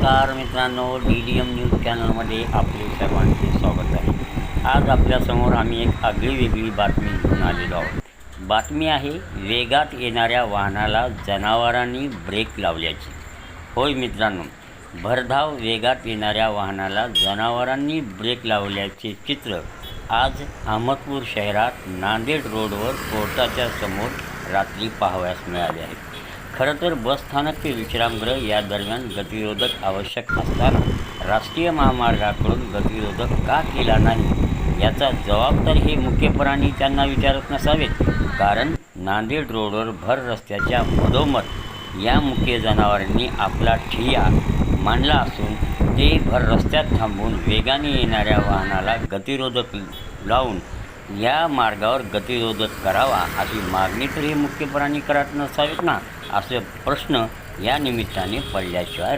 नमस्कार मित्रांनो, DDM news चॅनलमध्ये आपले सर्वांचे स्वागत आहे. आज आपल्यासमोर आम्ही एक आगळीवेगळी बातमी घेऊन आलेलो आहोत. बातमी आहे वेगात येणाऱ्या वाहनाला जनावरांनी ब्रेक लावल्याची. होय मित्रांनो, भरधाव वेगात येणाऱ्या वाहनाला जनावरांनी ब्रेक लावल्याचे चित्र आज अहमदपूर शहरात नांदेड रोडवर कोर्टाच्या समोर रात्री पाहावयास मिळाले आहे. खरं तर बसस्थानक ते विश्रामगृह या दरम्यान गतिरोधक आवश्यक असताना राष्ट्रीय महामार्गाकडून गतिरोधक का केला नाही याचा जबाब तर हे मुख्य प्राणी त्यांना विचारत नसावेत. कारण नांदेड रोडवर भर रस्त्याच्या मधोमध या मुख्य जनावरांनी आपला ठिय्या मांडला असून ते भर रस्त्यात थांबून वेगाने येणाऱ्या वाहनाला गतिरोधक लावून या मार्गावर गतिरोधक करावा अशी मागणी तर हे मुख्य प्राणी करत नसावेत ना, असे प्रश्न या निमित्ताने पडल्याशिवाय